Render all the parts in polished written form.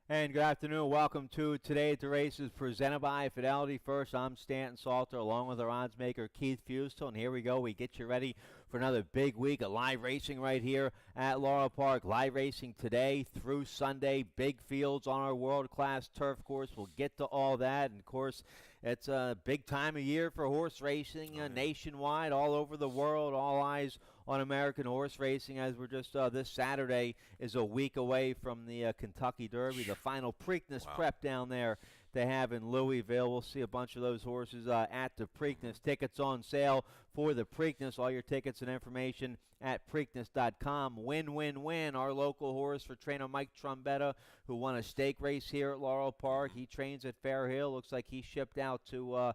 And good afternoon. Welcome to Today at the Races presented by Fidelity First. I'm Stanton Salter along with our odds maker Keith Fustel. And here we go. We get you ready for another big week of live racing right here at Laurel Park. Live racing today through Sunday. Big fields on our world-class turf course. We'll get to all that. And, of course, it's a big time of year for horse racing nationwide, all over the world. All eyes on American horse racing as we're just this Saturday is a week away from the Kentucky Derby, the final Preakness prep down there they have in Louisville. We'll see a bunch of those horses at the Preakness. Tickets on sale for the Preakness. All your tickets and information at Preakness.com. Win. Our local horse for trainer Mike Trombetta, who won a stake race here at Laurel Park. He trains at Fair Hill. Looks like he shipped out to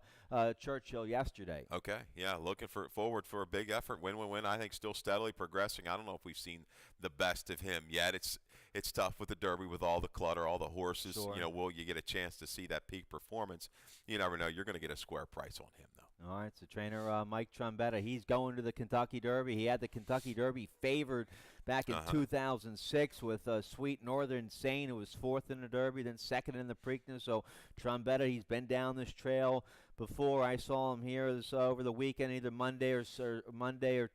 Churchill yesterday. Okay, yeah, looking forward for a big effort. Win. I think still steadily progressing. I don't know if we've seen the best of him yet. It's tough with the Derby with all the clutter, all the horses. Sure. Will you get a chance to see that peak performance? You never know. You're going to get a square price on him, though. All right, so trainer Mike Trombetta, he's going to the Kentucky Derby. He had the Kentucky Derby favored back in 2006 with Sweet Northern Saint, who was fourth in the Derby, then second in the Preakness. So Trombetta, he's been down this trail before. I saw him here over the weekend, either Monday or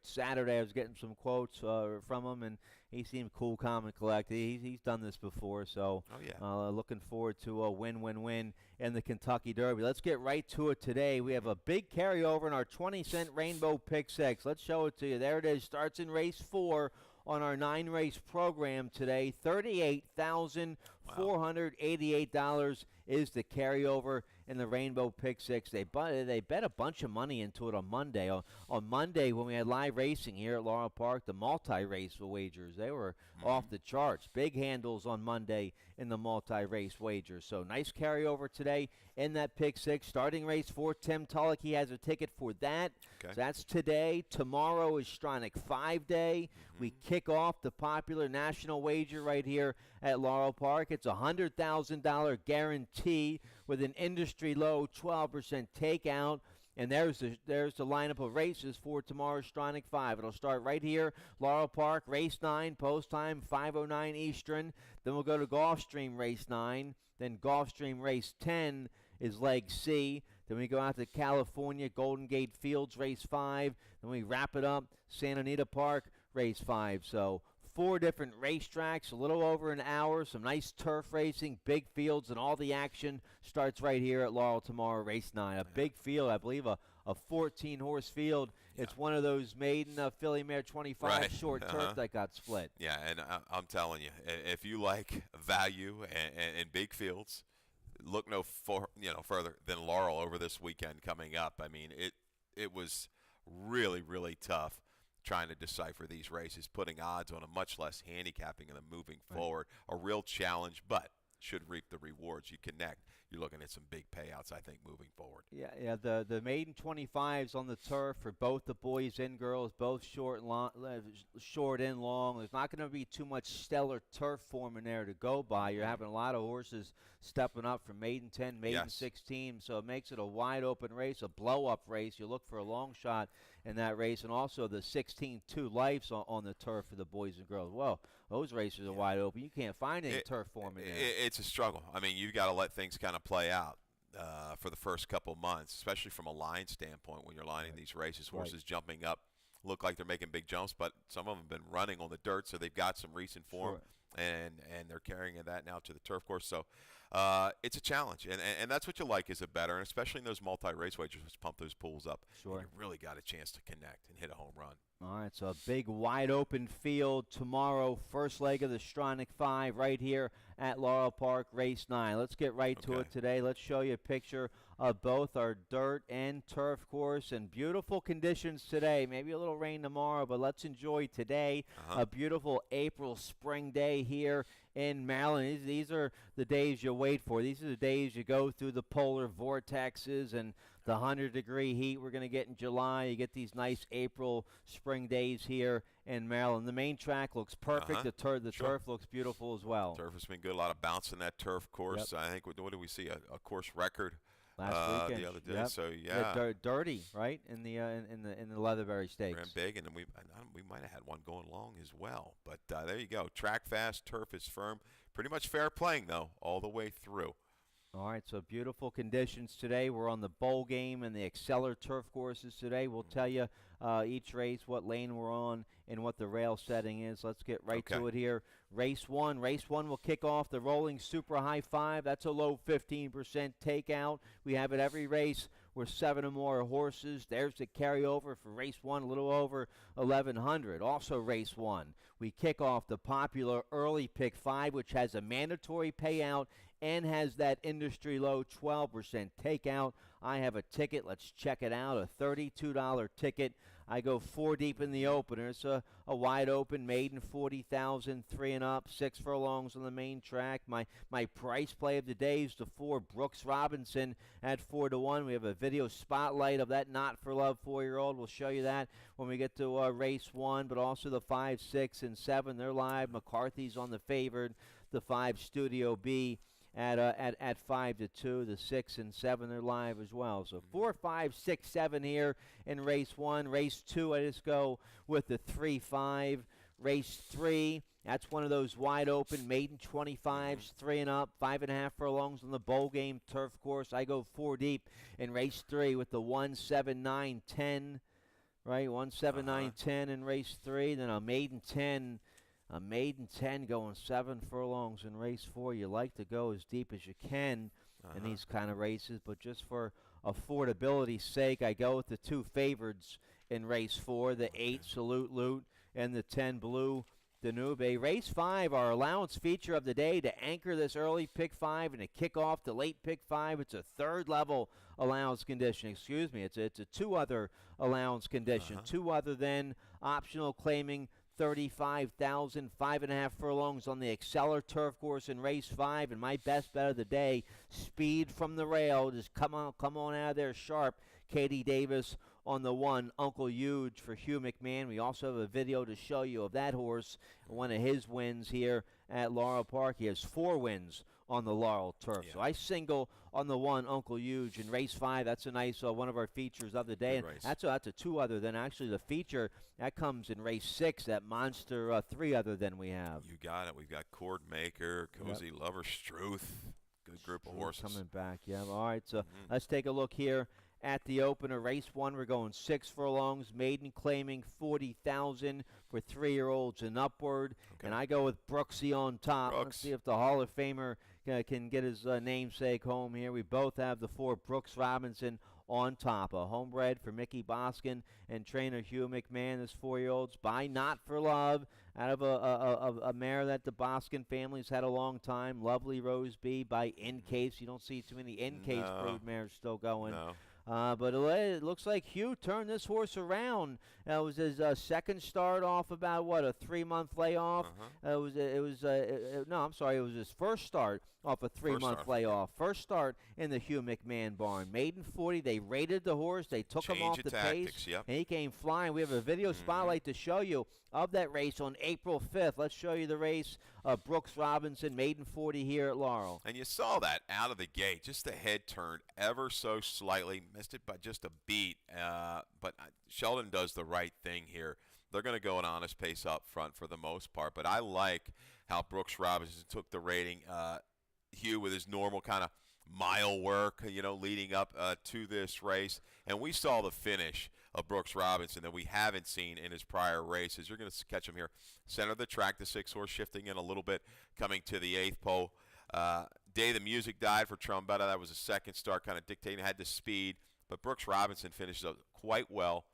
Saturday. I was getting some quotes from him, and he seemed cool, calm, and collected. He's done this before, so looking forward to a win in the Kentucky Derby. Let's get right to it today. We have a big carryover in our 20-cent Rainbow Pick 6. Let's show it to you. There it is. Starts in race 4 on our 9-race program today. $38,488 is the carryover in the Rainbow Pick 6. They bet a bunch of money into it on Monday. On Monday, when we had live racing here at Laurel Park, the multi-race wagers, they were off the charts. Big handles on Monday in the multi-race wagers. So nice carryover today in that Pick 6. Starting race 4, Tim Tulloch, he has a ticket for that. Okay. So that's today. Tomorrow is Stronach 5 Day. We kick off the popular national wager right here at Laurel Park. It's a $100,000 guarantee with an industry-low 12% takeout. And there's the lineup of races for tomorrow's Stronach 5. It'll start right here, Laurel Park, race 9, post time 5:09 Eastern. Then we'll go to Gulfstream race 9. Then Gulfstream race 10 is leg C. Then we go out to California, Golden Gate Fields race 5. Then we wrap it up, Santa Anita Park race 5. So 4 different racetracks, a little over an hour, some nice turf racing, big fields, and all the action starts right here at Laurel tomorrow, race 9. A big field, I believe a 14-horse field. Yeah. It's one of those maiden Filly Mare 25 short turf that got split. Yeah, and I'm telling you, if you like value and big fields, look no further than Laurel over this weekend coming up. I mean, it was really, really tough trying to decipher these races, putting odds on them, much less handicapping them moving forward. A real challenge, but should reap the rewards. You connect, you're looking at some big payouts, I think, moving forward. Yeah. The maiden 25s on the turf for both the boys and girls, both short and long. There's not going to be too much stellar turf form in there to go by. You're having a lot of horses stepping up from maiden 10, maiden 16, so it makes it a wide open race, a blow-up race. You look for a long shot in that race, and also the 16-2 lives on the turf for the boys and girls. Well, those races are wide open. You can't find any turf form in there. It's a struggle. I mean, you've got to let things kind of play out for the first couple months, especially from a line standpoint when you're lining these races. Horses jumping up look like they're making big jumps, but some of them have been running on the dirt, so they've got some recent form, and they're carrying that now to the turf course. So it's a challenge, and that's what you like as a bettor, and especially in those multi-race wagers, which pump those pools up. Sure. You really got a chance to connect and hit a home run. All right, so a big wide-open field tomorrow, first leg of the Stronach 5 right here at Laurel Park, race 9. Let's get right to it today. Let's show you a picture of both our dirt and turf course, and beautiful conditions today. Maybe a little rain tomorrow, but let's enjoy today. A beautiful April spring day here in Maryland. These are the days you wait for. These are the days you go through the polar vortexes and the 100-degree heat we're going to get in July. You get these nice April spring days here in Maryland. The main track looks perfect. The turf looks beautiful as well. Turf has been good. A lot of bounce in that turf course. I think, what do we see? A course record last weekend. The other day. Yep. So Yeah, dirty, right? In the Leatherberry Stakes. ran big, and then we might have had one going long as well. But there you go. Track fast, turf is firm. Pretty much fair playing though, all the way through. All right, so beautiful conditions today. We're on the bowl game and the Exceller turf courses today. We'll tell you each race, what lane we're on, and what the rail setting is. Let's get right to it here. Race one. Race one will kick off the rolling super high 5. That's a low 15% takeout. We have it every race. We're 7 or more horses. There's the carryover for race one, a little over 1,100. Also race one, we kick off the popular early pick 5, which has a mandatory payout and has that industry low 12% takeout. I have a ticket. Let's check it out, a $32 ticket. I go 4 deep in the opener. It's a wide open maiden, 40,000, 3 and up, 6 furlongs on the main track. My price play of the day is the 4 Brooks Robinson at 4-1. We have a video spotlight of that Not for Love 4-year-old. We'll show you that when we get to race one, but also the 5, 6, and 7. They're live. McCarthy's on the favored. The 5 Studio B at 5-2. The 6 and 7 are live as well. So 4, 5, 6, 7 here in race one. Race two, I just go with the 3, 5. Race three, that's one of those wide open maiden 25s, 3 and up, 5.5 furlongs on the bowl game turf course. I go 4 deep in race three with the 1, 7, 9, 10. Right, 1, 7, 9, 10 in race three. Then a maiden 10. A maiden 10 going 7 furlongs in race 4. You like to go as deep as you can in these kind of races, but just for affordability's sake, I go with the 2 favorites in race 4, the 8 Salute Loot and the 10 Blue Danube. Race 5, our allowance feature of the day to anchor this early pick 5 and to kick off the late pick 5. It's a 3rd level allowance condition. Excuse me, it's a 2 other allowance condition, 2 other than optional claiming 35,000, 5.5 furlongs on the Exceller turf course in race 5. And my best bet of the day, speed from the rail. Just come on out of there sharp. Katie Davis on the 1, Uncle Huge for Hugh McMahon. We also have a video to show you of that horse, one of his wins here at Laurel Park. He has 4 wins on the Laurel turf. Yeah. So I single on the 1, Uncle Huge, in race 5. That's a nice one of our features of the day. And that's a 2 other than actually the feature. That comes in race 6, that monster 3 other than we have. You got it. We've got Cord Maker, Cozy Lover, Struth. Good group of horses. Coming back, yeah. All right, so let's take a look here at the opener. Race 1, we're going 6 furlongs, maiden claiming 40,000 for 3-year-olds and upward. And I go with Brooksy on top. Let's see if the Hall of Famer can get his namesake home here. We both have the 4 Brooks Robinson on top. A homebred for Mickey Boskin and trainer Hugh McMahon. This 4-year-olds by Not for Love out of a mare that the Boskin family's had a long time. Lovely Rose B by In Case. You don't see too many In Case brood mares still going. No. But it looks like Hugh turned this horse around. It was his second start off about, a 3-month layoff. It was his first start off a 3-month layoff. First start in the Hugh McMahon barn. Maiden 40, they rated the horse. They took him off the pace, and he came flying. We have a video spotlight to show you of that race on April 5th. Let's show you the race. Brooks Robinson, maiden 40 here at Laurel. And you saw that out of the gate. Just the head turned ever so slightly. Missed it by just a beat. But Sheldon does the right thing here. They're going to go an honest pace up front for the most part. But I like how Brooks Robinson took the rating. Hugh with his normal kind of mile work, leading up to this race. And we saw the finish of Brooks Robinson that we haven't seen in his prior races. You're going to catch him here. Center of the track, the 6-horse shifting in a little bit, coming to the 8th pole. Day the Music died for Trombetta. That was a second start, kind of dictating, had the speed. But Brooks Robinson finishes up quite well.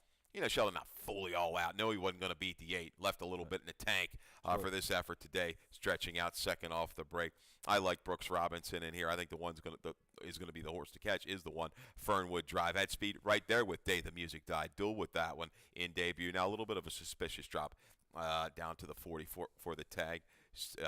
Sheldon not fully all out. No, he wasn't going to beat the 8. Left a little bit in the tank for this effort today, stretching out second off the break. I like Brooks Robinson in here. I think the one is going to be the horse to catch is the 1, Fernwood Drive. Had speed right there with Day the Music died. Duel with that one in debut. Now a little bit of a suspicious drop. down to the 40 for the tag.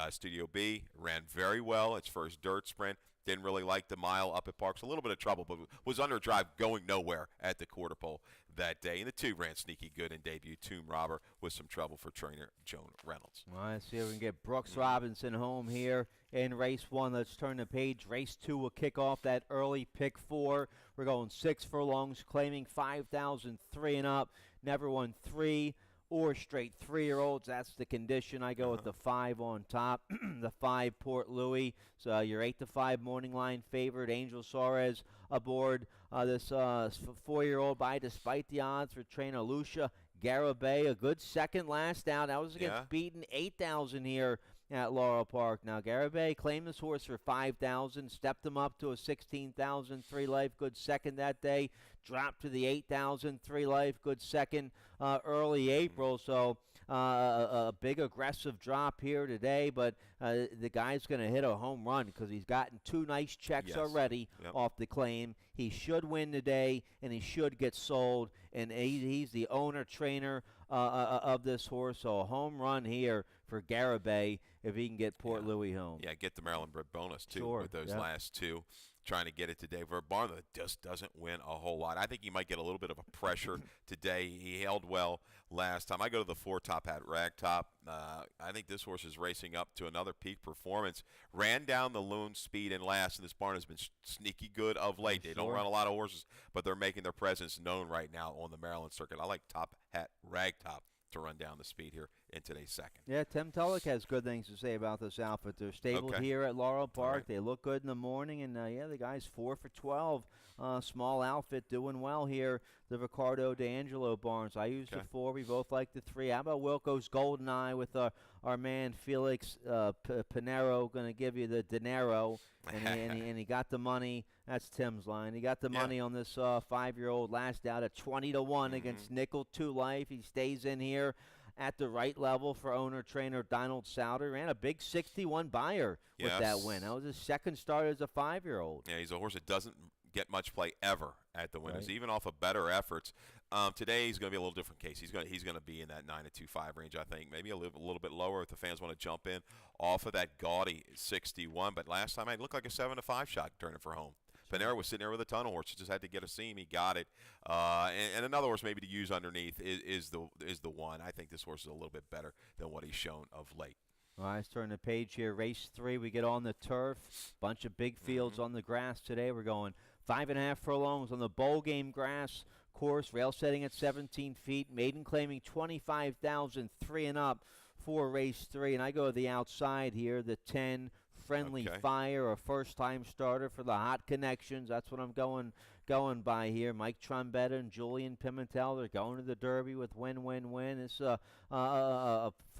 Studio B ran very well its first dirt sprint. Didn't really like the mile up at Parks. A little bit of trouble, but was under drive going nowhere at the quarter pole that day. And the 2 ran sneaky good in debut. Tomb Robber with some trouble for trainer Joan Reynolds. All right, see if we can get Brooks Robinson home here in race 1. Let's turn the page. Race 2 will kick off that early pick 4. We're going 6 furlongs, claiming 5,003 and up. Never won 3 or straight 3-year-olds. That's the condition. I go with the 5 on top, the 5 Port Louis. So your 8-5 morning line favorite, Angel Suarez aboard this 4-year-old by despite the odds for trainer Lucia Garibay. A good second last out. That was against beaten 8,000 here at Laurel Park. Now, Garibay claimed this horse for 5,000, stepped him up to a 16,000 3-life, good second that day, dropped to the 8,000 3-life, good second early April. So a big aggressive drop here today, but the guy's going to hit a home run because he's gotten 2 nice checks already off the claim. He should win today, and he should get sold, and he's the owner-trainer of this horse. So a home run here for Garibay if he can get Port Louis home. Yeah, get the Maryland Bred bonus, too, Sure, with those last 2. Trying to get it today. For a barn that just doesn't win a whole lot. I think he might get a little bit of a pressure today. He held well last time. I go to the 4 Top Hat Ragtop. I think this horse is racing up to another peak performance. Ran down the Loon Speed in last, and this barn has been sneaky good of late. They don't run a lot of horses, but they're making their presence known right now on the Maryland circuit. I like Top Hat Ragtop to run down the speed here in today's second. Yeah, Tim Tulloch has good things to say about this outfit. They're stabled here at Laurel Park. Right. They look good in the morning, and the guy's 4 for 12. Small outfit doing well here. The Ricardo D'Angelo Barnes. I used the 4. We both like the 3. How about Wilco's Golden Eye with our man Felix Pinero going to give you the dinero, and he got the money. That's Tim's line. He got the money on this 5-year-old last out at 20-1 against Nickel 2 Life. He stays in here at the right level for owner-trainer Donald Souter. Ran a big 61 buyer with that win. That was his second start as a 5-year-old. Yeah, he's a horse that doesn't get much play ever at the winners, even off of better efforts. Today he's going to be a little different case. He's going to be in that 9-2-5 range, I think, maybe a little bit lower if the fans want to jump in off of that gaudy 61. But last time I looked like a 7-5 shot turning for home. Panera was sitting there with a ton of horse. He just had to get a seam. He got it. And another horse maybe to use underneath is the one. I think this horse is a little bit better than what he's shown of late. All right, let's turn the page here. Race 3, we get on the turf. Bunch of big fields on the grass today. We're going 5.5 furlongs on the bowl game grass course. Rail setting at 17 feet. Maiden claiming 25,003 and up for race 3. And I go to the outside here, the 10 Friendly Fire, a first-time starter for the Hot Connections. That's what I'm going by here. Mike Trombetta and Julian Pimentel, they're going to the Derby with win-win-win. It's a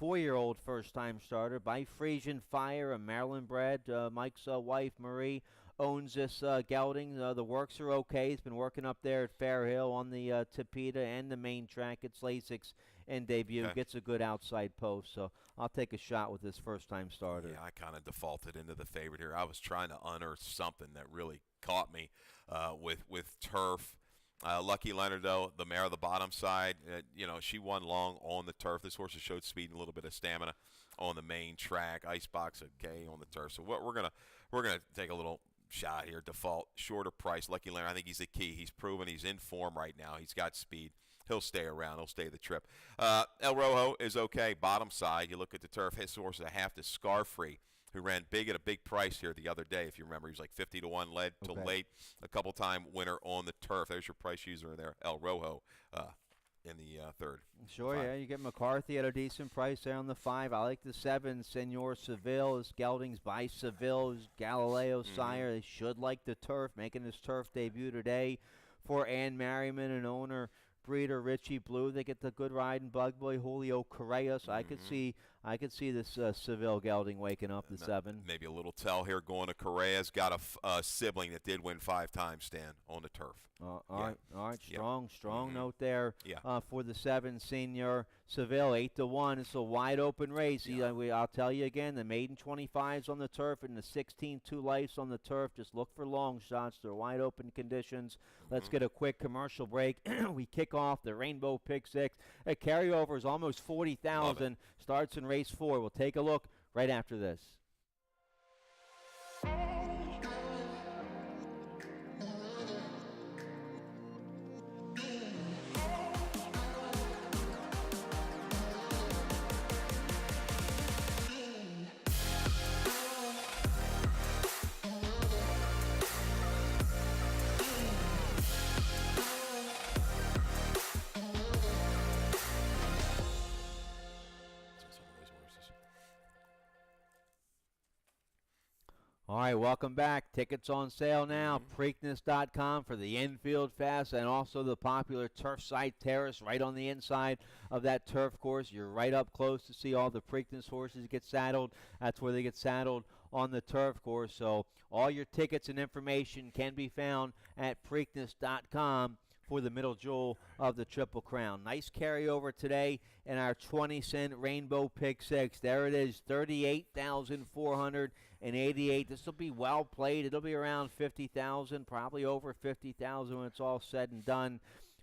4-year-old first-time starter by Frisian Fire, a Maryland-bred. Mike's wife, Marie, owns this gelding. The works are okay. He's been working up there at Fair Hill on the Tapeta and the main track. It's Lasix and debut. Gets a good outside post. So I'll take a shot with this first-time starter. Yeah, I kind of defaulted into the favorite here. I was trying to unearth something that really caught me with turf. Lucky Leonard, though, the mare of the bottom side, she won long on the turf. This horse has showed speed and a little bit of stamina on the main track. Icebox, okay, on the turf. So what we're gonna take a little shot here. Default, shorter price. Lucky Leonard, I think he's the key. He's proven he's in form right now. He's got speed. He'll stay around. He'll stay the trip. El Rojo is okay. Bottom side, you look at the turf. His horse is a half to Scarfree, who ran big at a big price here the other day. If you remember, he was like 50-1, led till late. A couple-time winner on the turf. There's your price user there, El Rojo, in the third. Sure, yeah. You get McCarthy at a decent price there on the 5. I like the 7, Senor Seville. His geldings by Seville. His Galileo sire. They should like the turf, making his turf debut today for Ann Merriman and owner breeder Richie Blue. They get the good ride and bug boy Julio Correa. So I could see this Seville gelding waking up the 7. Maybe a little tell here going to Correa's got a sibling that did win 5 times, Stan, on the turf. All right. Strong note there for the 7, Senior Seville, 8-1. It's a wide open race. I'll tell you again, the maiden 25s on the turf and the 16 2 lights on the turf. Just look for long shots. They're wide open conditions. Let's get a quick commercial break. We kick off the Rainbow Pick 6. A carryover is almost 40,000. Starts in race 4. We'll take a look right after this. All right, welcome back. Tickets on sale now. Preakness.com for the infield fest and also the popular Turfside Terrace right on the inside of that turf course. You're right up close to see all the Preakness horses get saddled. That's where they get saddled on the turf course. So all your tickets and information can be found at Preakness.com for the middle jewel of the Triple Crown. Nice carryover today in our 20-cent Rainbow Pick 6. There it is, 38,488. This will be well played. It'll be around 50,000, probably over 50,000 when it's all said and done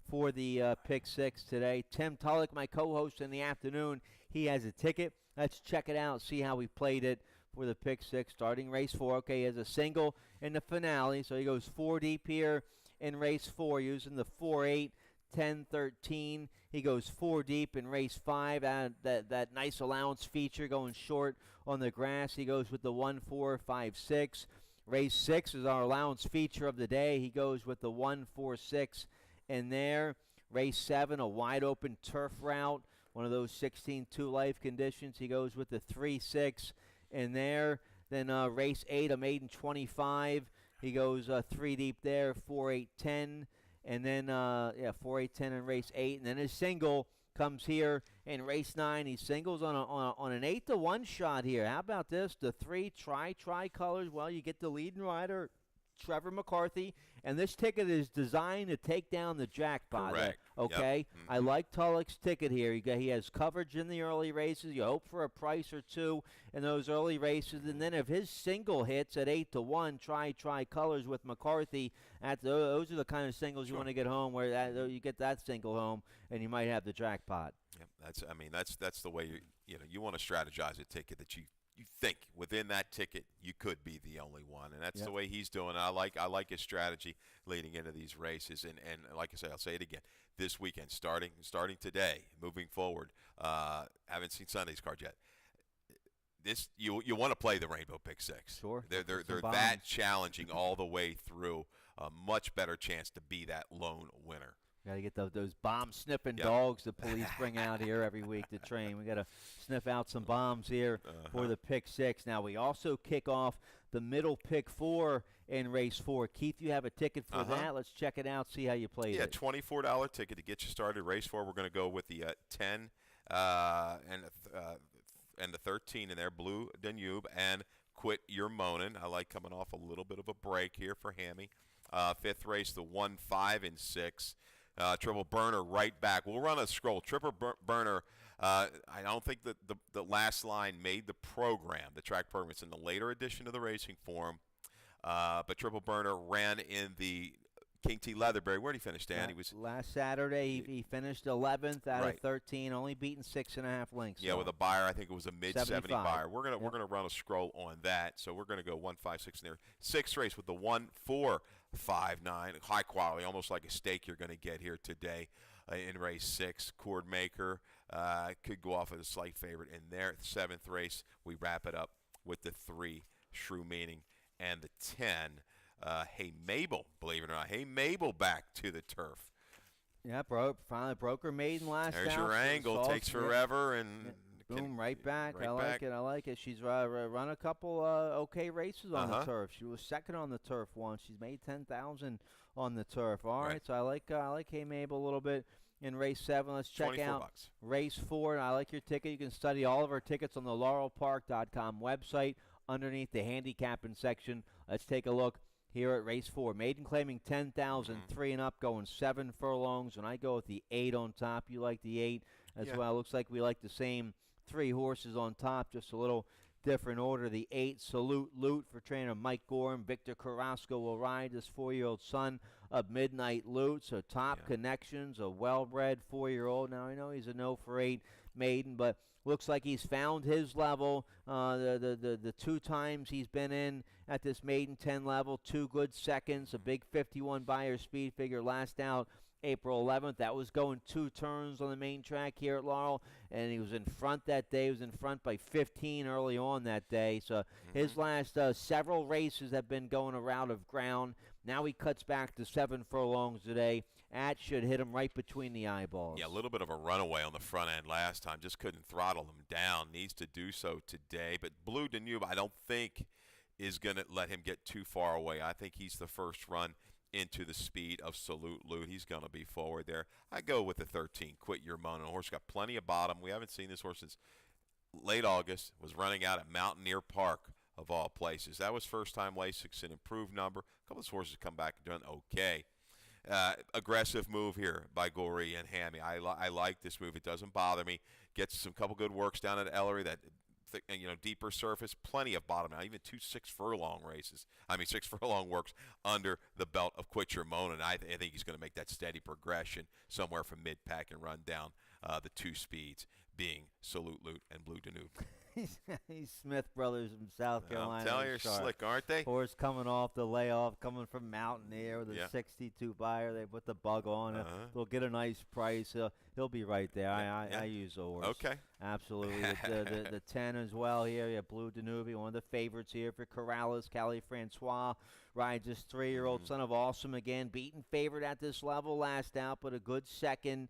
for the Pick 6 today. Tim Tulloch, my co-host in the afternoon, he has a ticket. Let's check it out, see how we played it for the Pick 6, starting race 4. Okay, he has a single in the finale, so he goes 4 deep here in race 4 using the 4-8, 10, 13. He goes 4 deep in race 5. That nice allowance feature going short on the grass. He goes with the 1-4, 5-6. Race 6 is our allowance feature of the day. He goes with the 1-4-6 in there. Race 7, a wide open turf route, one of those 16-2 life conditions. He goes with the 3-6 in there. Then race 8, a maiden 25. He goes 3 deep there, 4-8-10, and then 4-8-10 in race 8, and then his single comes here in race 9. He singles on an 8-1 shot here. How about this? The 3 tri-colors. Well, you get the leading rider, Trevor McCarthy, and this ticket is designed to take down the jackpot. Correct. Okay? Yep. I like Tulloch's ticket here. He has coverage in the early races. You hope for a price or two in those early races, and then if his single hits at 8-1, tri-colors with McCarthy, those are the kind of singles you want to get home, where you get that single home, and you might have the jackpot. Yep. That's the way you want to strategize a ticket that you think within that ticket you could be the only one, and that's the way he's doing it. I like his strategy leading into these races, and like I say, I'll say it again, this weekend, starting today, moving forward. Haven't seen Sunday's card yet. This you want to play the Rainbow Pick 6. Sure, they're that challenging all the way through. A much better chance to be that lone winner. Got to get those bomb-sniffing dogs the police bring out here every week to train. We got to sniff out some bombs here for the Pick 6. Now, we also kick off the middle Pick 4 in race 4. Keith, you have a ticket for that. Let's check it out, see how you played it. Yeah, $24 ticket to get you started. Race 4, we're going to go with the 10 and the 13 in there, Blue Danube, and Quit Your Moanin'. I like coming off a little bit of a break here for Hammy. 5th race, the 1, 5, and 6. Triple Burner right back. We'll run a scroll. Triple Burner, I don't think that the last line made the program, the track program. It's in the later edition of the racing form. But Triple Burner ran in the King T. Leatherberry. Where did he finish, Dan? He was last Saturday. He finished 11th out of 13, only beaten 6.5 lengths. Yeah, with a buyer. I think it was a mid-70 buyer. We're gonna run a scroll on that. So we're gonna go 1, 5, 6 in there. 6th race with the 1, 4, 5, 9, high quality, almost like a steak you're gonna get here today in race 6. Cord Maker could go off as a slight favorite in there. 7th race, we wrap it up with the 3, Shrew Meaning, and the 10. Hey Mabel, believe it or not. Hey Mabel back to the turf. Yeah, finally broke her maiden last There's out. your angle. Takes forever and boom, right back. Right I like back. it. I like it. She's run a couple okay races on the turf. She was second on the turf once. She's made 10,000 on the turf. All right, so I like Hey Mabel a little bit in race 7. Let's check out $24. race 4. I like your ticket. You can study all of our tickets on the laurelpark.com website underneath the handicapping section. Let's take a look here at race 4. Maiden claiming 10,000, 3 and up, going 7 furlongs. When I go with the 8 on top, you like the 8 as well. Looks like we like the same 3 horses on top, just a little different order. The 8, Salute Loot for trainer Mike Gorham. Victor Carrasco will ride, this 4-year-old son of Midnight Loot. So Top Yeah. Connections, a well-bred 4-year-old. Now I know he's a 0-for-8 maiden, but looks like he's found his level. The 2 times he's been in at this maiden 10 level, 2 good seconds, a big 51 Buyer speed figure last out April 11th. That was going 2 turns on the main track here at Laurel, and he was in front that day. He was in front by 15 early on that day. So his last several races have been going a route of ground. Now he cuts back to 7 furlongs today. That should hit him right between the eyeballs. Yeah, a little bit of a runaway on the front end last time. Just couldn't throttle him down. Needs to do so today. But Blue Danube, I don't think, is going to let him get too far away. I think he's the first run into the speed of Salute Loot. He's going to be forward there. I go with the 13, Quit Your Moaning. The horse got plenty of bottom. We haven't seen this horse since late August. Was running out at Mountaineer Park, of all places. That was first time Lasix, an improved number. A couple of horses come back and done okay. Aggressive move here by Gorey and Hammy. I like this move. It doesn't bother me. Gets some couple good works down at Ellery. That deeper surface. Plenty of bottom now. Even 2 6-furlong races. 6 furlong works under the belt of Quit Your Moaning. I think he's going to make that steady progression somewhere from mid-pack and run down the 2 speeds, being Salute Loot and Blue Danube. He's Smith Brothers from South Carolina. I'm telling you, you're slick, aren't they? Horse coming off the layoff, coming from Mountaineer with a 62 Buyer. They put the bug on. They'll get a nice price. He'll be right there. I use the horse. Okay. Absolutely. the 10 as well here. You have Blue Danube, one of the favorites here for Corrales. Callie Francois rides his 3-year-old son of Awesome again. Beaten favorite at this level last out, but a good second.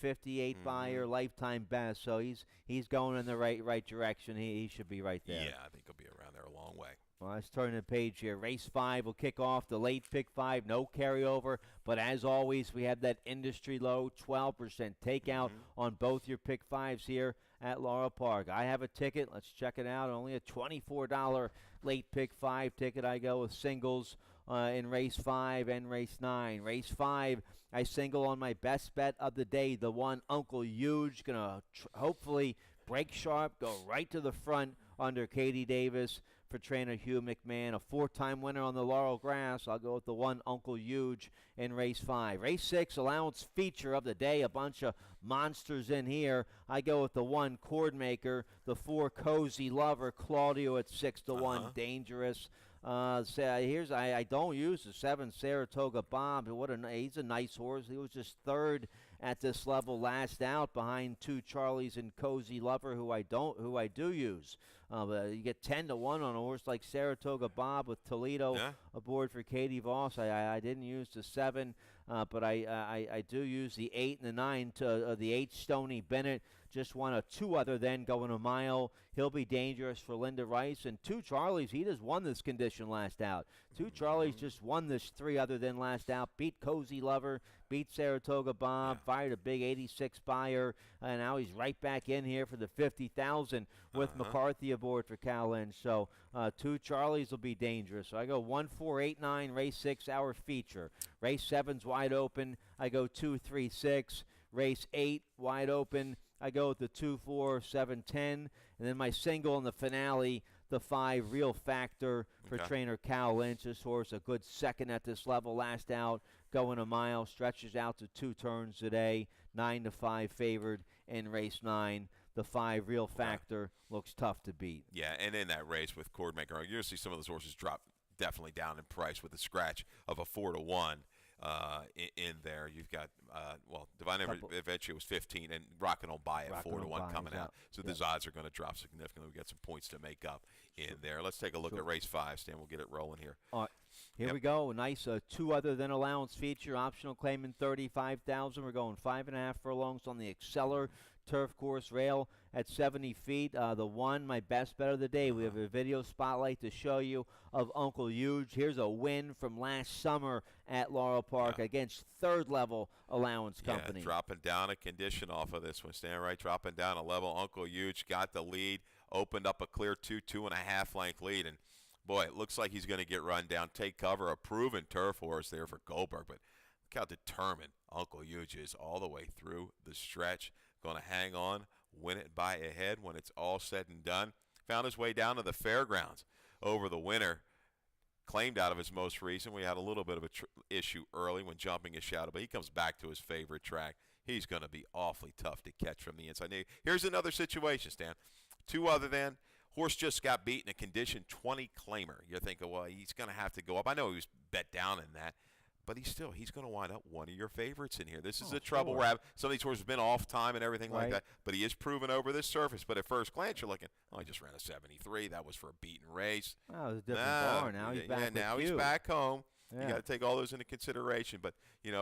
58 Buyer, lifetime best. So he's going in the right direction. He should be right there. Yeah, I think he'll be around there a long way. Well, let's turn the page here. Race 5 will kick off the late pick 5. No carryover. But as always, we have that industry low 12% takeout on both your pick 5s here at Laurel Park. I have a ticket. Let's check it out. Only a $24 late pick 5 ticket. I go with singles in race 5 and race 9. Race 5, I single on my best bet of the day, the one Uncle Huge. Going to hopefully break sharp, go right to the front under Katie Davis for trainer Hugh McMahon. A 4-time winner on the Laurel grass. I'll go with the one Uncle Huge in race 5. Race 6, allowance feature of the day. A bunch of monsters in here. I go with the one Cordmaker, the 4 Cozy Lover, Claudio at 6-1, Dangerous. I don't use the 7 Saratoga Bob. He's a nice horse. He was just 3rd at this level last out behind 2 Charlies and Cozy Lover, who I do use. But you get 10-1 on a horse like Saratoga Bob with Toledo aboard for Katie Voss. I didn't use the 7, but I do use the 8 and the 9 to the 8 Stoney Bennett. Just won a 2 other than going a mile. He'll be dangerous for Linda Rice. And 2 Charlies, he just won this condition last out. 2 Charlies just won this 3 other than last out. Beat Cozy Lover, beat Saratoga Bob, fired a big 86 Buyer, and now he's right back in here for the 50,000 with McCarthy aboard for Cal Lynch. So 2 Charlies will be dangerous. So I go 1, 4, 8, 9, race 6, our feature. Race 7's wide open. I go 2, 3, 6. Race 8, wide open. I go with the 2, 4, 7, 10. And then my single in the finale, the 5 Real Factor for trainer Cal Lynch. This horse a good second at this level. Last out, going a mile, stretches out to 2 turns today. 9-5 favored in race 9. The 5 Real Factor looks tough to beat. Yeah, and in that race with Cordmaker, you're going to see some of those horses drop definitely down in price with a scratch of a 4-1. In there, you've got Divine Adventure was 15, and Rockin' On Buy at 4-1 coming out. So those odds are going to drop significantly. We've got some points to make up in there. Let's take a look at race 5, Stan. We'll get it rolling here. All right. Here we go. A nice 2 other than allowance feature. Optional claiming 35,000. We're going 5.5 furlongs on the Exceller turf course rail at 70 feet. The one, my best bet of the day. We have a video spotlight to show you of Uncle Huge. Here's a win from last summer at Laurel Park against 3rd level allowance company. Yeah, dropping down a condition off of this one. Stand right, dropping down a level. Uncle Huge got the lead, opened up a clear 2.5 length lead, and boy, it looks like he's going to get run down. Take cover, a proven turf horse there for Goldberg, but look how determined Uncle Huge is all the way through the stretch. Going to hang on, win it by a head when it's all said and done. Found his way down to the fairgrounds over the winter. claimed out of his most recent. We had a little bit of a issue early when jumping his shadow, but he comes back to his favorite track. He's going to be awfully tough to catch from the inside. Here's another situation, Stan. Two other than. Horse just got beat in a condition 20 claimer. You're thinking, well, he's going to have to go up. I know he was bet down in that, but he's going to wind up one of your favorites in here. This is a trouble sure. rabbit. Some of these horses have been off time and everything like Right. that, but he is proven over this surface. But at first glance, you're looking, oh, he just ran a 73. That was for a beaten race. Oh, it was a different barn. Now he's back with now you. he's back home. Yeah. You got to take all those into consideration. But,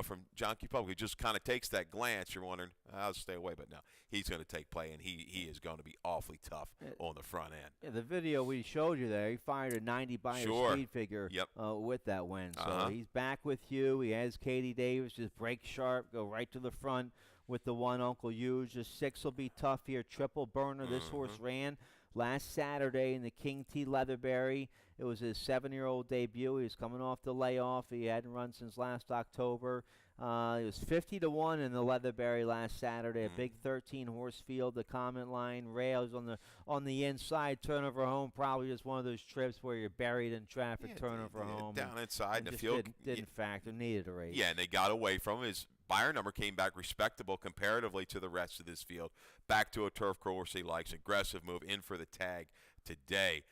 from Junkie Public, who just kind of takes that glance, you're wondering, I'll stay away. But no, he's going to take play, and he is going to be awfully tough on the front end. Yeah, the video we showed you there, he fired a 90 by speed figure with that win. So he's back with you. He has Katie Davis just break sharp, go right to the front with the one Uncle Hughes. The 6 will be tough here. Triple burner. This horse ran last Saturday in the King T. Leatherberry. It was his 7-year-old debut. He was coming off the layoff. He hadn't run since last October. He was 50-1 in the Leatherberry last Saturday. A big 13-horse field. The comment line rails on the inside. Turnover home. Probably just one of those trips where you're buried in traffic. Turnover home. Down inside in the just field. Didn't factor. Needed a race. Yeah, and they got away from him. His Buyer number came back respectable comparatively to the rest of this field. Back to a turf course he likes. Aggressive move in for the tag today.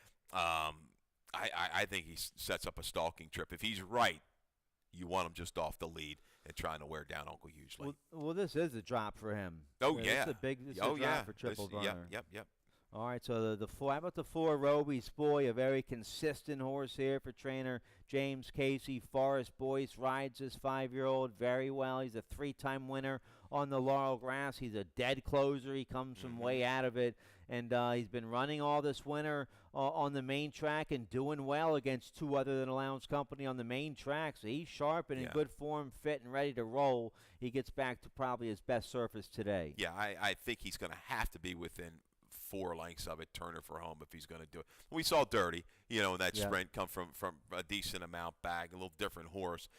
I think he sets up a stalking trip. If he's right, you want him just off the lead and trying to wear down Uncle Hughley. Well, this is a drop for him. Oh, yeah. This is a drop for Triple Burner. Yep. All right, so the four. How about the 4, Roby's Boy, a very consistent horse here for trainer James Casey. Forest Boyce rides this 5-year-old very well. He's a 3-time winner on the Laurel grass. He's a dead closer. He comes from way out of it, and he's been running all this winter on the main track and doing well against 2 other than Allowance Company on the main track. So he's sharp and in good form, fit and ready to roll. He gets back to probably his best surface today. Yeah, I think he's going to have to be within 4 lengths of it, Turner for home, if he's going to do it. We saw Dirty, in that sprint come from a decent amount back, a little different horse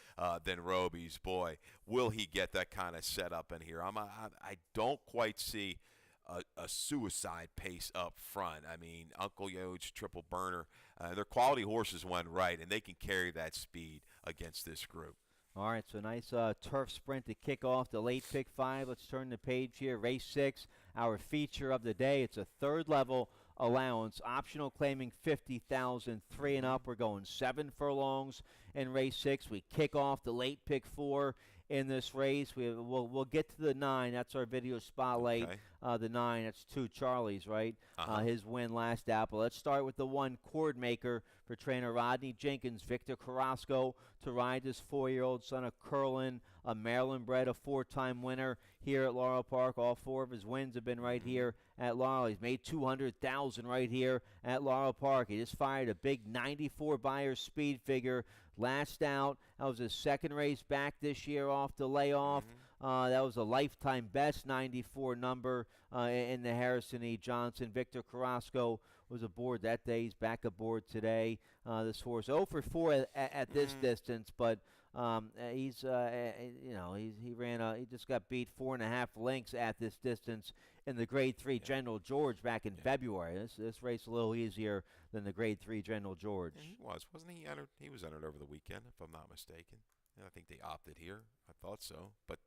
than Roby's Boy. Will he get that kind of setup in here? I don't quite see a suicide pace up front. I mean, Uncle Yoge, Triple Burner, they're quality horses when right, and they can carry that speed against this group. All right, so nice turf sprint to kick off the late pick 5. Let's turn the page here. Race 6, our feature of the day. It's a 3rd level allowance, optional claiming 50,000, 3 and up. We're going 7 furlongs in race 6. We kick off the late pick 4 in this race. We'll get to the 9. That's our video spotlight. Okay. The 9, that's 2 Charlie's, right? His win last Apple. Let's start with the 1 Cord Maker for trainer Rodney Jenkins. Victor Carrasco to ride this 4-year-old son of Curlin, a Maryland bred, a 4-time winner here at Laurel Park. All 4 of his wins have been right here at Laurel. He's made $200,000 right here at Laurel Park. He just fired a big 94 Buyer speed figure last out. That was his 2nd race back this year off the layoff. That was a lifetime best 94 number in the Harrison E. Johnson. Victor Carrasco was aboard that day. He's back aboard today. This horse 0 for 4 at this distance, but he just got beat 4.5 lengths at this distance in the Grade 3 General George back in February. This race a little easier than the Grade 3 General George. Wasn't he entered? He was entered over the weekend, if I'm not mistaken. I think they opted here. I thought so. But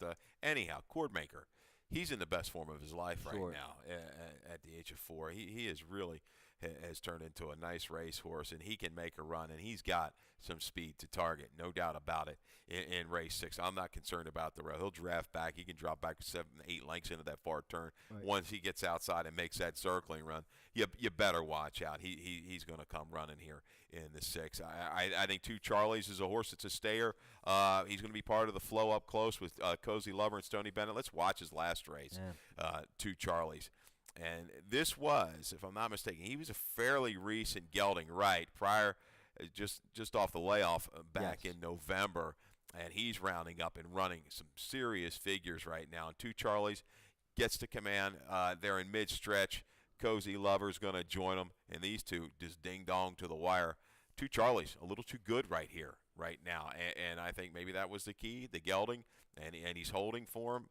anyhow, Cordmaker, he's in the best form of his life right now at the age of 4. He is really has turned into a nice racehorse, and he can make a run, and he's got some speed to target, no doubt about it, in race 6. I'm not concerned about the road. He'll draft back. He can drop back 7, 8 lengths into that far turn. Right. Once he gets outside and makes that circling run, you better watch out. He's going to come running here in the 6. I think 2 Charlie's is a horse that's a stayer. He's going to be part of the flow up close with Cozy Lover and Stoney Bennett. Let's watch his last race, 2 Charlie's. And this was, if I'm not mistaken, he was a fairly recent gelding right prior, just off the layoff back in November. And he's rounding up and running some serious figures right now. And 2 Charlie's gets to command. They're in mid-stretch. Cozy Lover's going to join them. And these 2 just ding-dong to the wire. 2 Charlie's a little too good right here, right now. And I think maybe that was the key, the gelding. And he's holding for him.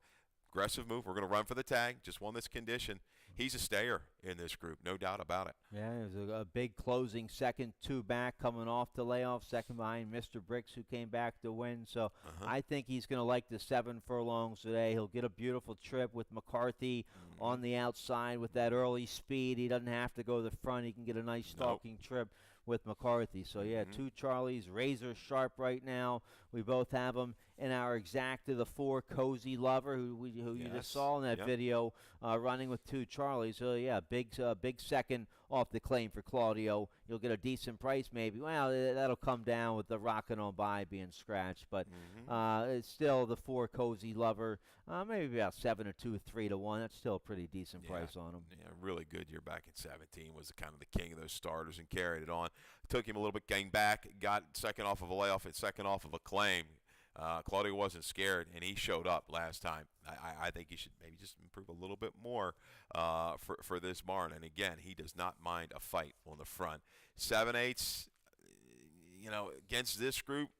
Aggressive move. We're going to run for the tag. Just won this condition. He's a stayer in this group, no doubt about it. Yeah, it was a big closing second, two back coming off the layoff, second behind Mr. Bricks, who came back to win. So I think he's going to like the 7 furlongs today. He'll get a beautiful trip with McCarthy on the outside with that early speed. He doesn't have to go to the front. He can get a nice stalking trip with McCarthy. So, yeah, 2 Charlies, razor sharp right now. We both have them in our exacta, the 4 Cozy Lover, who you just saw in that video, running with 2 Charlies. So, yeah, big second off the claim for Claudio. You'll get a decent price maybe. Well, that'll come down with the rockin' on by being scratched. But it's still the 4 Cozy Lover, maybe about 7 or 2, 3 to 1. That's still a pretty decent price on him. Yeah, really good year back in 17. Was kind of the king of those starters and carried it on. Took him a little bit, came back, got second off of a layoff and second off of a claim. Claudio wasn't scared, and he showed up last time. I think he should maybe just improve a little bit more for this barn. And, again, he does not mind a fight on the front. 7/8, against this group,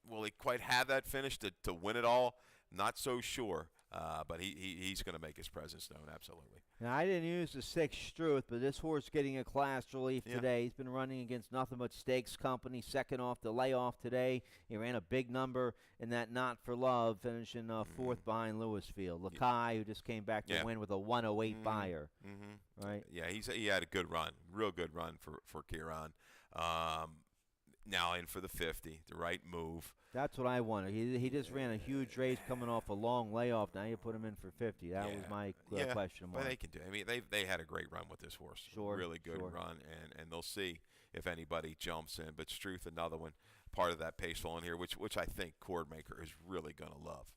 will he quite have that finish to win it all? Not so sure. But he's going to make his presence known, absolutely. Now, I didn't use the 6 Struth, but this horse getting a class relief today. He's been running against nothing but Stakes Company, second off the layoff today. He ran a big number in that Not for Love, finishing 4th behind Lewisfield. Lakai, who just came back to win with a 108 buyer. Right? Yeah, he had a good run, real good run for Kieran. Now in for the 50, the right move. That's what I wanted. He just ran a huge race coming off a long layoff. Now you put him in for 50. That was my question mark. But they can do. I mean, they had a great run with this horse. Sure, really good run, and they'll see if anybody jumps in. But Struth, another one, part of that pace in here, which I think Cordmaker is really going to love.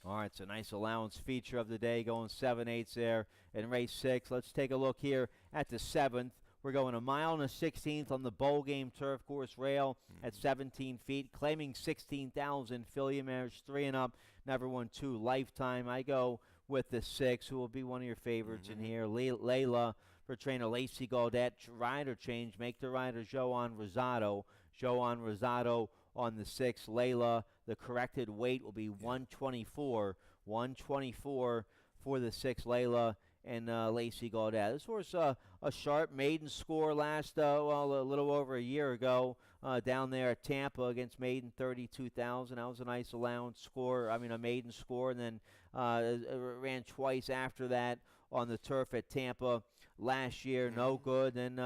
All right, it's a nice allowance feature of the day, going 7/8 there in race 6. Let's take a look here at the 7th. We're going a mile and a 16th on the bowl game turf course rail at 17 feet, claiming 16,000. Filly mares 3 and up, never won 2 lifetime. I go with the 6, who will be one of your favorites in here. Layla for trainer Lacey Gaudette. Rider change, make the rider Joan Rosado. Joan Rosado on the 6. Layla, the corrected weight will be 124. 124 for the 6 Layla and Lacey Gaudette. This horse, a sharp maiden score last, a little over a year ago down there at Tampa against maiden 32,000. That was a nice allowance score, a maiden score, and then ran twice after that on the turf at Tampa last year. No good. Then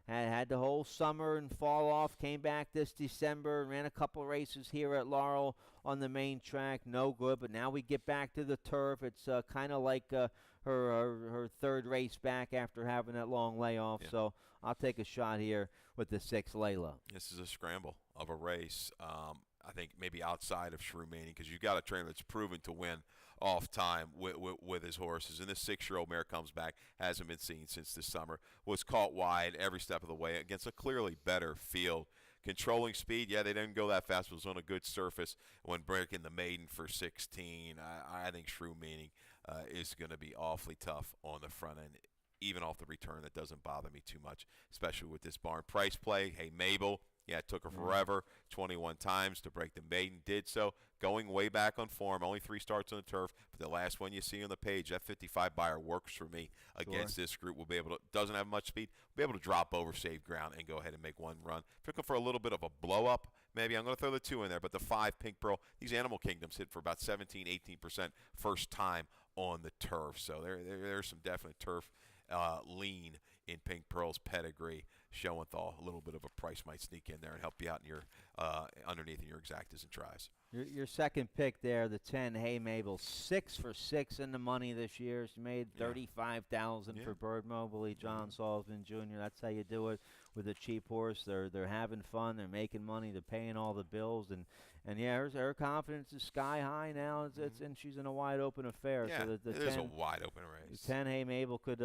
had the whole summer and fall off, came back this December, ran a couple races here at Laurel on the main track. No good, but now we get back to the turf. It's kind of like her 3rd race back after having that long layoff. So I'll take a shot here with the 6 Layla. This is a scramble of a race. I think maybe outside of Shrew Manning, because you've got a trainer that's proven to win off time with his horses. And this 6-year-old mare comes back, hasn't been seen since this summer, was caught wide every step of the way against a clearly better field. Controlling speed, they didn't go that fast. It was on a good surface when breaking the maiden for 16. I think Shrew Manning is going to be awfully tough on the front end. Even off the return, that doesn't bother me too much, especially with this barn. Price play, hey, Mabel, it took her forever, 21 times to break the maiden, did so. Going way back on form, only 3 starts on the turf, but the last one you see on the page, that 55 buyer works for me against this group. Will be able to, doesn't have much speed, will be able to drop over, save ground, and go ahead and make one run. If you're looking for a little bit of a blow-up, maybe I'm going to throw the 2 in there, but the 5 Pink Pearl, these Animal Kingdoms hit for about 17, 18% first time on the turf. So there's some definite turf lean in Pink Pearl's pedigree. Schoenthal, a little bit of a price might sneak in there and help you out in your underneath in your exactas and tries. Your second pick there, the 10, Hey Mabel, 6 for 6 in the money this year. She made $35,000 for Bird Mobley, John Salzman Jr. That's how you do it with a cheap horse. They're having fun. They're making money. They're paying all the bills, and her confidence is sky high now. And she's in a wide open affair. Yeah, so it is a wide open race. The 10, Hey Mabel could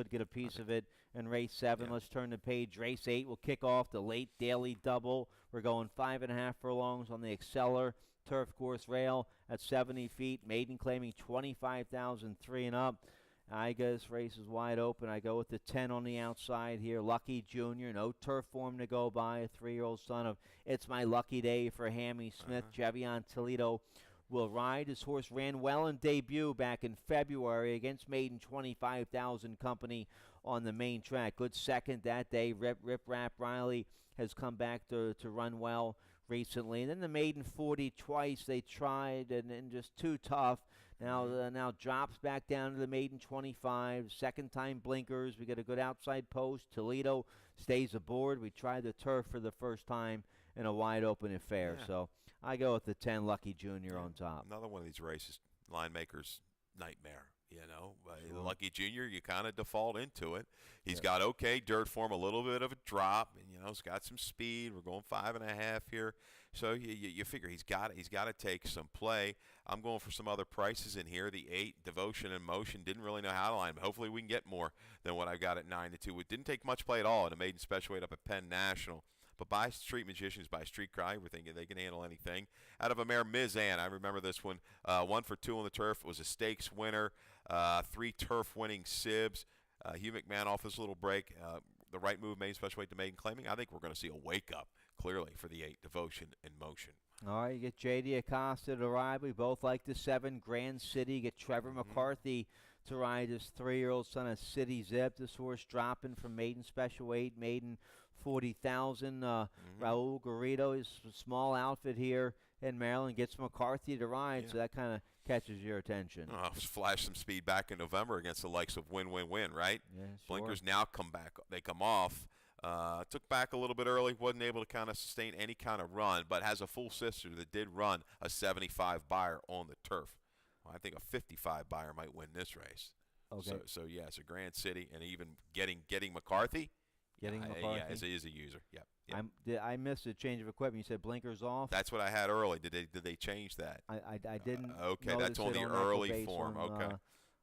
get a piece of it in race 7. Let's turn the page. Race 8 will kick off the late daily double. We're going 5.5 furlongs on the Exceller turf course rail at 70 feet. Maiden claiming 25,000, 3 and up. I guess race is wide open. I go with the 10 on the outside here. Lucky Jr., no turf form to go by. A 3-year-old son of It's My Lucky Day for Hammy Smith. Javion Toledo will ride. His horse ran well in debut back in February against maiden 25,000 company on the main track. Good second that day. Rip Rap Riley has come back to run well recently. And then the maiden 40 twice they tried and just too tough. Now drops back down to the maiden 25. Second time blinkers. We get a good outside post. Toledo stays aboard. We tried the turf for the first time in a wide open affair. Yeah. So I go with the 10 Lucky Junior on top. Another one of these races, line maker's nightmare. Sure. Lucky Junior, you kind of default into it. He's Yeah. got okay dirt form, a little bit of a drop, and he's got some speed. We're going 5.5 here, so you figure he's got to take some play. I'm going for some other prices in here. The 8 Devotion and Motion didn't really know how to line, but hopefully we can get more than what I got at 9-2. It didn't take much play at all at a maiden special weight up at Penn National. But by Street Magicians, by Street Cry, we're thinking they can handle anything. Out of a mare, Mizan, I remember this one. 1 for 2 on the turf. It was a stakes winner. 3 turf-winning sibs. Hugh McMahon off this little break. The right move made special weight to maiden claiming. I think we're going to see a wake-up, clearly, for the 8 Devotion and Motion. All right, you get J.D. Acosta to ride. We both like the 7 Grand City. You get Trevor McCarthy to ride his 3-year-old son of City Zip. This horse dropping from maiden special weight, maiden 40,000. Raul Garrido is a small outfit here in Maryland. Gets McCarthy to ride, so that kind of catches your attention. Flash some speed back in November against the likes of Win-Win-Win, right? Yeah, sure. Blinkers now come back. They come off. Took back a little bit early. Wasn't able to kind of sustain any kind of run, but has a full sister that did run a 75 buyer on the turf. Well, I think a 55 buyer might win this race. Okay. So yeah, it's a Grand City, and even getting McCarthy. McCarthy. Yeah, as a user. Yep. I missed a change of equipment. You said blinkers off. That's what I had early. Did they change that? I didn't. Okay, that's on the early form. Okay.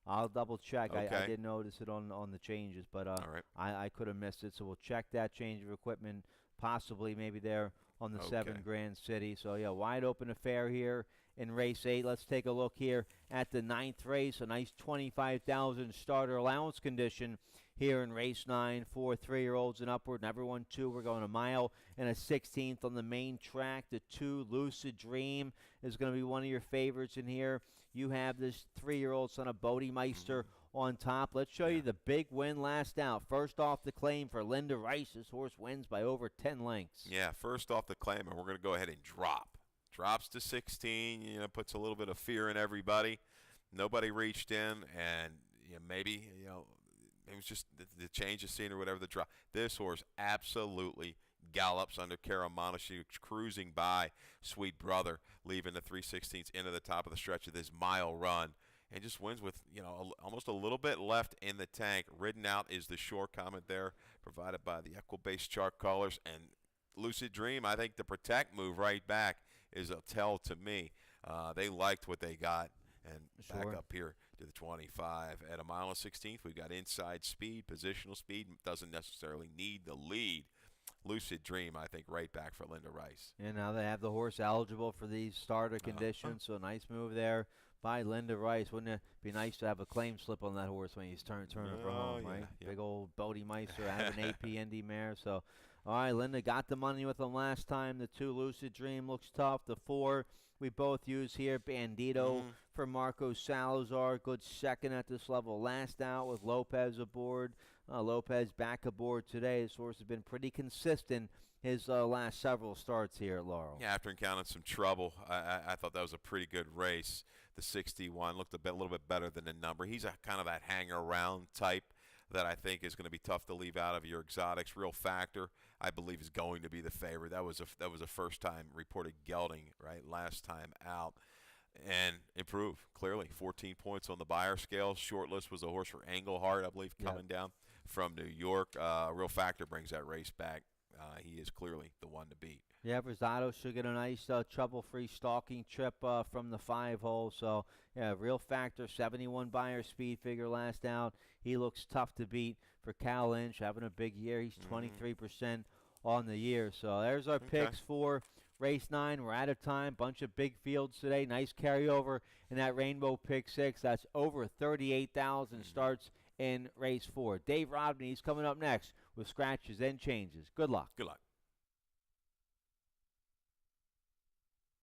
I'll double check. Okay. I didn't notice it on the changes, but All right. I could have missed it. So we'll check that change of equipment, possibly maybe there on the 7 Grand City. So yeah, wide open affair here in race 8. Let's take a look here at the 9th race. A nice 25,000 starter allowance condition here in race 9 for 3-year-olds and upward. And everyone 2. We're going a mile and a 16th on the main track. The 2 Lucid Dream is going to be one of your favorites in here. You have this 3-year-old son of Bodemeister on top. Let's show you the big win last out. First off the claim for Linda Rice. This horse wins by over 10 lengths. Yeah, first off the claim, and we're going to go ahead and drop. Drops to 16, puts a little bit of fear in everybody. Nobody reached in, and maybe, it was just the change of scene or whatever, the drop. This horse absolutely gallops under Caramano. She was cruising by Sweet Brother, leaving the 3/16 into the top of the stretch of this mile run, and just wins with, almost a little bit left in the tank. Ridden out is the shore comment there, provided by the Equibase chart colors. And Lucid Dream, I think the protect move right back is a tell to me. They liked what they got. And back up here to the 25. At a mile and 16th, we've got inside speed, positional speed. Doesn't necessarily need the lead. Lucid Dream, I think, right back for Linda Rice. And now they have the horse eligible for these starter conditions, so nice move there by Linda Rice. Wouldn't it be nice to have a claim slip on that horse when he's turning for home, right? Yeah. Big old Bodemeister out of an AP Indy mare. So, all right, Linda got the money with them last time. The 2 Lucid Dream looks tough. The 4 we both use here, Bandito for Marco Salazar. Good second at this level. Last out with Lopez aboard. Lopez back aboard today. This horse has been pretty consistent his last several starts here at Laurel. Yeah, after encountering some trouble, I thought that was a pretty good race. The 61 looked a little bit better than the number. He's a kind of that hanger-around type that I think is going to be tough to leave out of your exotics. Real Factor, I believe, is going to be the favorite. That was a first-time reported gelding, right, last time out. And improve, clearly. 14 points on the buyer scale. Shortlist was a horse for Engelhardt, I believe, coming down from New York. Real Factor brings that race back. He is clearly the one to beat. Yeah, Rosado should get a nice trouble-free stalking trip from the 5-hole. So, yeah, Real Factor, 71 buyer speed figure last out. He looks tough to beat for Cal Lynch, having a big year. He's 23% on the year. So there's our picks for race 9. We're out of time. Bunch of big fields today. Nice carryover in that Rainbow Pick 6. That's over 38,000 starts in race 4. Dave Rodney, he's coming up next with scratches and changes. Good luck. Good luck.